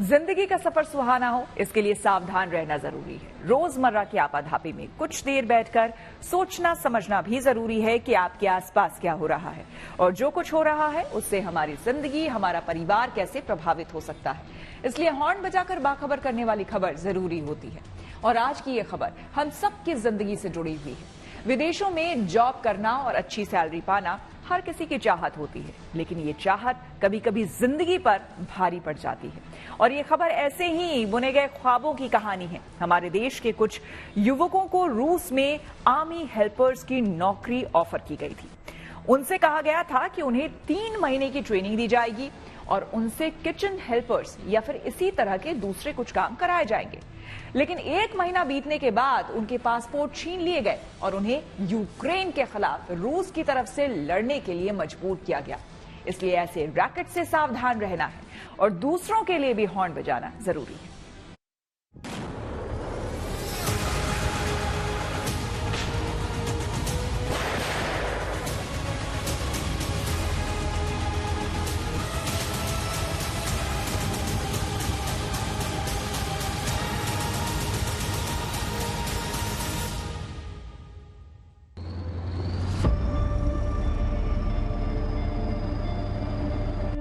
जिंदगी का सफर सुहाना हो, इसके लिए सावधान रहना जरूरी है। रोजमर्रा की आपाधापी में कुछ देर बैठकर सोचना समझना भी जरूरी है कि आपके आसपास क्या हो रहा है और जो कुछ हो रहा है उससे हमारी जिंदगी, हमारा परिवार कैसे प्रभावित हो सकता है। इसलिए हॉर्न बजाकर बाखबर करने वाली खबर जरूरी होती है। और आज की ये खबर हम सबकी जिंदगी से जुड़ी हुई है। विदेशों में जॉब करना और अच्छी सैलरी पाना हर किसी की चाहत होती है, लेकिन ये चाहत कभी कभी जिंदगी पर भारी पड़ जाती है। और ये खबर ऐसे ही बुने गए ख्वाबों की कहानी है। हमारे देश के कुछ युवकों को रूस में आर्मी हेल्पर्स की नौकरी ऑफर की गई थी। उनसे कहा गया था कि उन्हें 3 महीने की ट्रेनिंग दी जाएगी और उनसे किचन हेल्पर्स या फिर इसी तरह के दूसरे कुछ काम कराए जाएंगे। लेकिन 1 महीना बीतने के बाद उनके पासपोर्ट छीन लिए गए और उन्हें यूक्रेन के खिलाफ रूस की तरफ से लड़ने के लिए मजबूर किया गया। इसलिए ऐसे रैकेट से सावधान रहना है और दूसरों के लिए भी हॉर्न बजाना जरूरी है।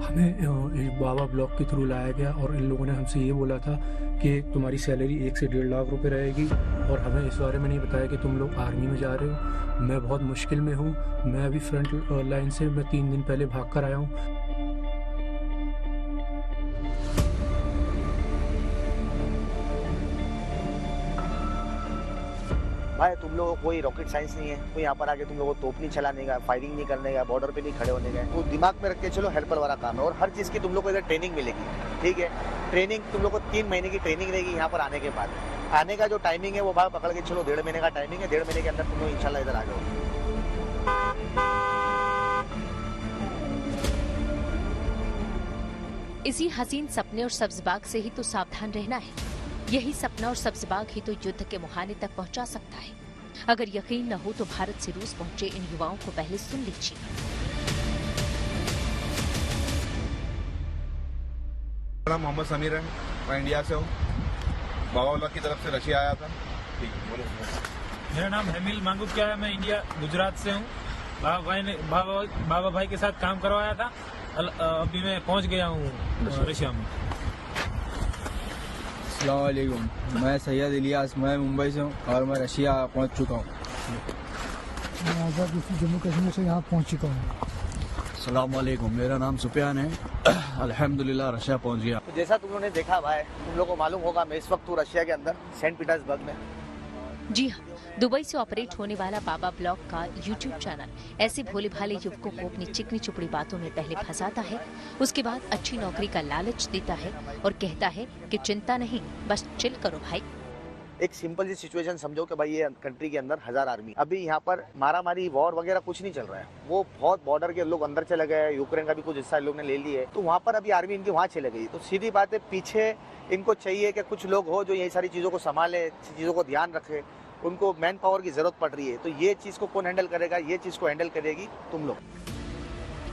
हमें एक बाबा ब्लॉक के थ्रू लाया गया और इन लोगों ने हमसे ये बोला था कि तुम्हारी सैलरी 1 से 1.5 लाख रुपए रहेगी और हमें इस बारे में नहीं बताया कि तुम लोग आर्मी में जा रहे हो। मैं बहुत मुश्किल में हूँ। मैं अभी फ्रंट लाइन से मैं 3 दिन पहले भाग कर आया हूँ। भाई तुम लोगों को कोई रॉकेट साइंस नहीं है, कोई यहाँ पर आके तुम लोगों को तोप नहीं चलाने का, फायरिंग नहीं करने का, बॉर्डर पे नहीं खड़े होने का। तो दिमाग में रख के चलो हेल्पर वाला काम है और हर चीज की तुम लोग को इधर ट्रेनिंग मिलेगी। ठीक है, ट्रेनिंग तुम लोग को 3 महीने की ट्रेनिंग रहेगी। यहाँ पर आने के बाद आने का जो टाइमिंग है वो भाग पकड़ के चलो 1.5 महीने का टाइमिंग है। 1.5 महीने के अंदर तुम लोग इंशाल्लाह इधर आ जाओ। इसी हसीन सपने और सब्जबाग से ही तो सावधान रहना है। यही सपना और सब्जबाग ही तो युद्ध के मुहाने तक पहुंचा सकता है। अगर यकीन न हो तो भारत से रूस पहुंचे इन युवाओं को पहले सुन लीजिए। मेरा नाम मोहम्मद समीर है, मैं इंडिया से हूँ। बाबा की तरफ से रशिया आया था। मेरा नाम हमील मांगुकिया है, मैं इंडिया गुजरात से हूँ। बाबा भाई के साथ काम करवाया था। अभी मैं पहुँच गया हूँ रशिया में। अस्सलामुअलैकुम, मैं सैयद इलियास, मैं मुंबई से हूँ और मैं रशिया पहुँच चुका हूँ। मैं आज़ाद जम्मू कश्मीर से यहाँ पहुँच चुका हूँ। अस्सलामुअलैकुम, मेरा नाम सुफियान है। अल्हम्दुलिल्लाह रशिया पहुँच गया। तो जैसा तुम लोगों ने देखा भाई, तुम लोग को मालूम होगा मैं इस वक्त हूँ रशिया के अंदर सेंट पीटर्सबर्ग में। जी हाँ, दुबई से ऑपरेट होने वाला बाबा ब्लॉग का यूट्यूब चैनल ऐसे भोले भाले युवकों को अपनी चिकनी चुपड़ी बातों में पहले फंसाता है, उसके बाद अच्छी नौकरी का लालच देता है और कहता है कि चिंता नहीं, बस चिल करो भाई। एक सिंपल सी सिचुएशन समझो कि भाई ये कंट्री के अंदर 1000 आर्मी, अभी यहाँ पर मारामारी वॉर वगैरह कुछ नहीं चल रहा है। वो बहुत बॉर्डर के लोग अंदर चले गए, यूक्रेन का भी कुछ हिस्सा लोग ने ले लिए, तो वहाँ पर अभी आर्मी इनकी वहाँ चले गई। तो सीधी बात है, पीछे इनको चाहिए कि कुछ लोग हो जो यही सारी चीजों को संभाले, चीजों को ध्यान रखे। उनको मैन पावर की जरूरत पड़ रही है, तो ये चीज को कौन हैंडल करेगा? ये चीज को हैंडल करेगी तुम लोग।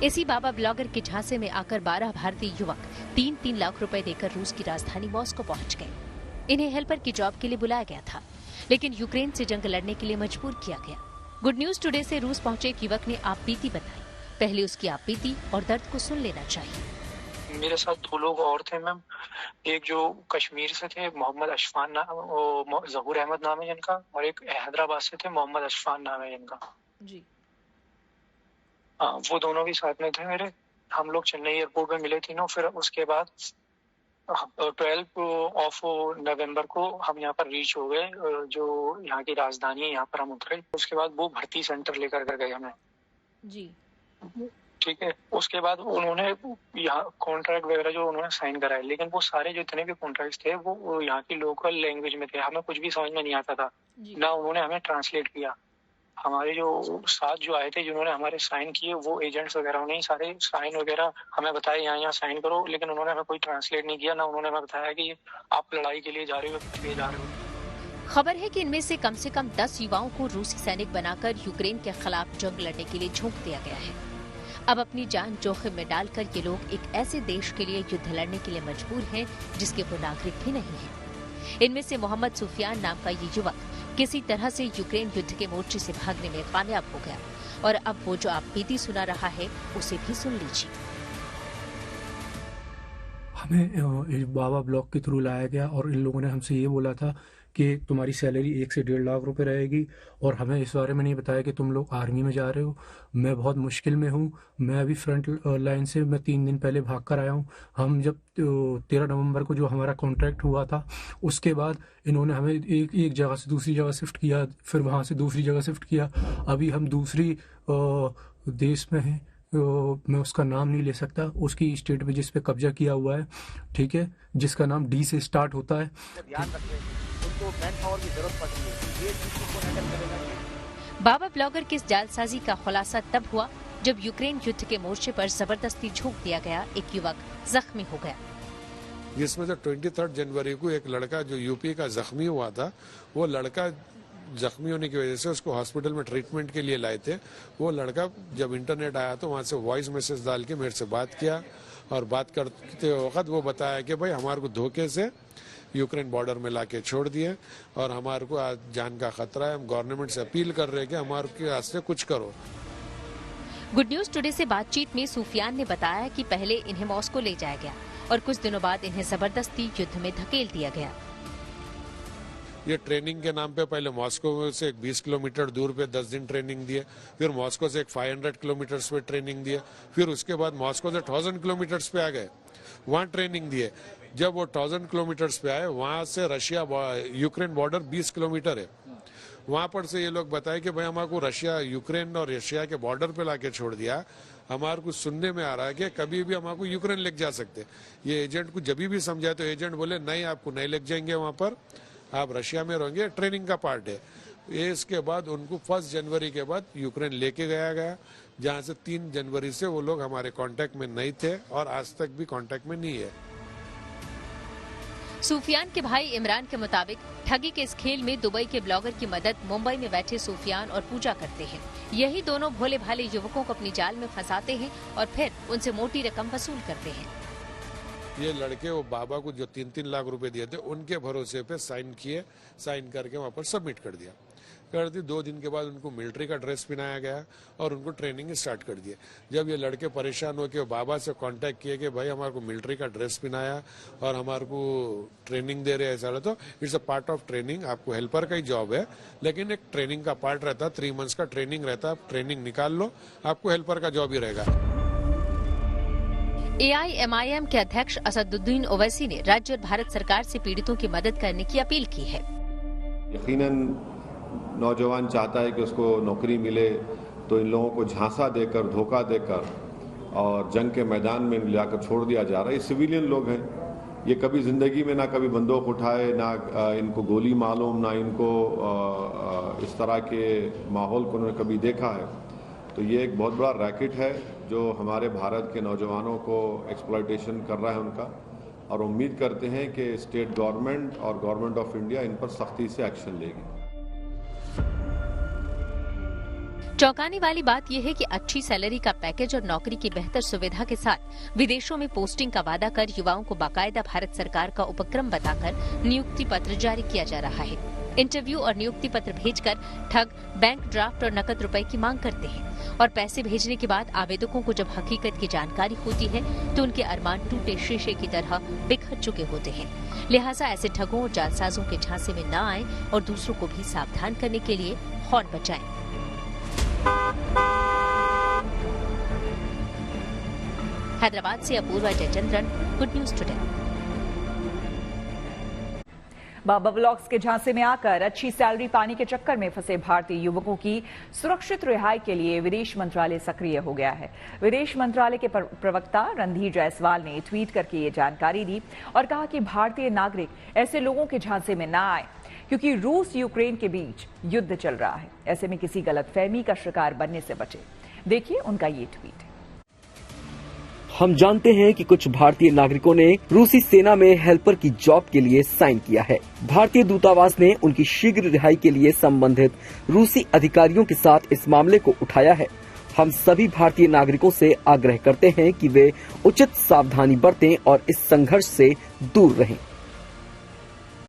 इसी बाबा ब्लॉगर के झांसे में आकर 12 भारतीय युवक 3-3 लाख रुपए देकर रूस की राजधानी मॉस्को पहुंच गए। इन्हें हेल्पर की जॉब के लिए बुलाया गया था, लेकिन यूक्रेन से जंग लड़ने के लिए मजबूर किया गया। गुड न्यूज टुडे से रूस पहुंचे एक युवक ने आप बीती बताई। पहले उसकी आप बीती और दर्द को सुन लेना चाहिए। मेरे साथ 2 लोग और थे मैम। एक जो कश्मीर से थे, मोहम्मद अशफान जहूर अहमद नाम है जिनका, और एक हैदराबाद से थे, मोहम्मद अशफान नाम है जिनका जी। वो दोनों भी साथ में थे मेरे। हम लोग चेन्नई एयरपोर्ट में मिले तीनों। फिर उसके बाद 12 नवंबर को हम यहाँ पर रीच हो गए, जो यहाँ की राजधानी है, यहाँ पर हम उतरे। उसके बाद वो भर्ती सेंटर लेकर गए हमें जी। ठीक है, उसके बाद उन्होंने यहाँ कॉन्ट्रैक्ट वगैरह जो उन्होंने साइन कराए, लेकिन वो सारे जो जितने भी कॉन्ट्रैक्ट्स थे वो यहाँ की लोकल लैंग्वेज में थे। हमें कुछ भी समझ में नहीं आता था, ना उन्होंने हमें ट्रांसलेट किया। हमारे जो साथ जो आए थे, जिन्होंने हमारे साइन किए, वो एजेंट्स वगैरह, उन्हें सारे साइन वगैरह हमें बताया यहाँ साइन करो, लेकिन उन्होंने हमें कोई ट्रांसलेट नहीं किया। ना उन्होंने हमें बताया कि आप लड़ाई के लिए जा रहे हो, किस लिए जा रहे हो। खबर है कि इनमें से कम 10 युवाओं को रूसी सैनिक बनाकर यूक्रेन के खिलाफ जंग लड़ने के लिए झोंक दिया गया है। अब अपनी जान जोखिम में डालकर ये लोग एक ऐसे देश के लिए युद्ध लड़ने के लिए मजबूर हैं जिसके वो नागरिक भी नहीं हैं। इनमें से मोहम्मद सुफियान नाम का ये युवक किसी तरह से यूक्रेन युद्ध के मोर्चे से भागने में कामयाब हो गया और अब वो जो आप बीती सुना रहा है उसे भी सुन लीजिए। हमें बाबा ब्लॉक के थ्रू लाया गया और इन लोगों ने हमसे ये बोला था कि तुम्हारी सैलरी 1 से 1.5 लाख रुपए रहेगी और हमें इस बारे में नहीं बताया कि तुम लोग आर्मी में जा रहे हो। मैं बहुत मुश्किल में हूँ। मैं अभी फ्रंट लाइन से मैं 3 दिन पहले भाग कर आया हूँ। हम जब 13 नवंबर को जो हमारा कॉन्ट्रैक्ट हुआ था उसके बाद इन्होंने हमें एक जगह से दूसरी जगह शिफ्ट किया, फिर वहाँ से दूसरी जगह शिफ्ट किया। अभी हम दूसरी देश में हैं, मैं उसका नाम नहीं ले सकता, उसकी स्टेट पे जिस पे कब्जा किया हुआ है, ठीक है, जिसका नाम डी से स्टार्ट होता है। ध्यान रखिए, उनको मैन पावर की जरूरत पड़ती है, ये चीज को हैंडल करेगा। बाबा ब्लॉगर की इस जालसाजी का खुलासा तब हुआ जब यूक्रेन युद्ध के मोर्चे पर जबरदस्ती झोंक दिया गया। एक युवक जख्मी हो गया, जिसमें से 23 जनवरी को एक लड़का जो यूपी का जख्मी हुआ था, वो लड़का जख्मी होने की वजह से उसको हॉस्पिटल में ट्रीटमेंट के लिए लाए थे। वो लड़का जब इंटरनेट आया तो वहाँ से वॉइस मैसेज डाल के मेरे से बात किया और बात करते वक्त वो बताया कि भाई हमारे को धोखे से यूक्रेन बॉर्डर में लाके छोड़ दिए और हमारे को आज जान का खतरा है। हम गवर्नमेंट से अपील कर रहे हैं कि हमारे के वास्ते कुछ करो। गुड न्यूज टुडे से बातचीत में सुफियान ने बताया कि पहले इन्हें मॉस्को ले जाया गया और कुछ दिनों बाद इन्हें जबरदस्ती युद्ध में धकेल दिया गया। ये ट्रेनिंग के नाम पे पहले मॉस्को से 20 किलोमीटर दूर पे 10 दिन ट्रेनिंग दिए, फिर मॉस्को से 500 किलोमीटर पे ट्रेनिंग दिए, फिर उसके बाद मॉस्को से 1000 किलोमीटर पे आ गए, वहाँ ट्रेनिंग दिए। जब वो 1000 किलोमीटर पे आए, वहाँ से रशिया यूक्रेन बॉर्डर 20 किलोमीटर है, वहाँ पर से ये लोग बताए कि भाई हमारे को रशिया यूक्रेन और रशिया के बॉर्डर पे लाके छोड़ दिया। हमारे को सुनने में आ रहा है कि कभी भी हमारे को यूक्रेन लेके जा सकते। ये एजेंट को जब भी समझाए तो एजेंट बोले नहीं, आपको नहीं लेके जाएंगे, वहाँ पर आप रशिया में रहेंगे, ट्रेनिंग का पार्ट है। ये इसके बाद उनको 1 जनवरी के बाद यूक्रेन लेके गया, जहाँ से 3 जनवरी से वो लोग हमारे कांटेक्ट में नहीं थे और आज तक भी कांटेक्ट में नहीं है। सुफियान के भाई इमरान के मुताबिक ठगी के इस खेल में दुबई के ब्लॉगर की मदद मुंबई में बैठे सुफियान और पूजा करते हैं। यही दोनों भोले भाले युवकों को अपनी जाल में फंसाते हैं और फिर उनसे मोटी रकम वसूल करते हैं। ये लड़के वो बाबा को जो 3-3 लाख रुपए दिए थे, उनके भरोसे पे साइन किए, साइन करके वहाँ पर सबमिट कर दिया। 2 दिन के बाद उनको मिलिट्री का ड्रेस पहनाया गया और उनको ट्रेनिंग स्टार्ट कर दिए। जब ये लड़के परेशान होकर बाबा से कांटेक्ट किए कि भाई हमारे को मिलिट्री का ड्रेस पहनाया और हमारे को ट्रेनिंग दे रहे हैं, ऐसा तो it's a part of training. आपको हेल्पर का ही जॉब है, लेकिन एक ट्रेनिंग का पार्ट रहता, 3 मंथ्स का ट्रेनिंग रहता, आप ट्रेनिंग निकाल लो, आपको हेल्पर का जॉब ही रहेगा। AIMIM के अध्यक्ष असदुद्दीन ओवैसी ने राज्य और भारत सरकार से पीड़ितों की मदद करने की अपील की है। यकीनन नौजवान चाहता है कि उसको नौकरी मिले, तो इन लोगों को झांसा देकर, धोखा देकर और जंग के मैदान में लाकर छोड़ दिया जा रहा है। ये सिविलियन लोग हैं, ये कभी जिंदगी में ना कभी बंदूक उठाए, ना इनको गोली मालूम, ना इनको इस तरह के माहौल को उन्होंने कभी देखा है। तो ये एक बहुत बड़ा रैकेट है जो हमारे भारत के नौजवानों को एक्सप्लॉयटेशन कर रहा है उनका, और उम्मीद करते हैं कि स्टेट गवर्नमेंट और गवर्नमेंट ऑफ इंडिया इन पर सख्ती से एक्शन लेगी। चौंकाने वाली बात यह है कि अच्छी सैलरी का पैकेज और नौकरी की बेहतर सुविधा के साथ विदेशों में पोस्टिंग का वादा कर युवाओं को बाकायदा भारत सरकार का उपक्रम बताकर नियुक्ति पत्र जारी किया जा रहा है। इंटरव्यू और नियुक्ति पत्र भेजकर ठग बैंक ड्राफ्ट और नकद रुपए की मांग करते हैं और पैसे भेजने के बाद आवेदकों को जब हकीकत की जानकारी होती है तो उनके अरमान टूटे शीशे की तरह बिखर चुके होते हैं। लिहाजा ऐसे ठगों और जालसाजों के झांसे में न आए और दूसरों को भी सावधान करने के लिए हॉर्न बजाएं। हैदराबाद से Apoorva Jayachandran, good news today. बाबा ब्लॉक्स के झांसे में आकर अच्छी सैलरी पाने के चक्कर में फंसे भारतीय युवकों की सुरक्षित रिहाई के लिए विदेश मंत्रालय सक्रिय हो गया है। विदेश मंत्रालय के प्रवक्ता रणधीर जायसवाल ने ट्वीट करके ये जानकारी दी और कहा कि भारतीय नागरिक ऐसे लोगों के झांसे में न आए, क्योंकि रूस यूक्रेन के बीच युद्ध चल रहा है। ऐसे में किसी गलतफहमी का शिकार बनने से बचे। देखिए उनका ये ट्वीट। हम जानते हैं कि कुछ भारतीय नागरिकों ने रूसी सेना में हेल्पर की जॉब के लिए साइन किया है। भारतीय दूतावास ने उनकी शीघ्र रिहाई के लिए संबंधित रूसी अधिकारियों के साथ इस मामले को उठाया है। हम सभी भारतीय नागरिकों से आग्रह करते हैं कि वे उचित सावधानी बरतें और इस संघर्ष से दूर रहें।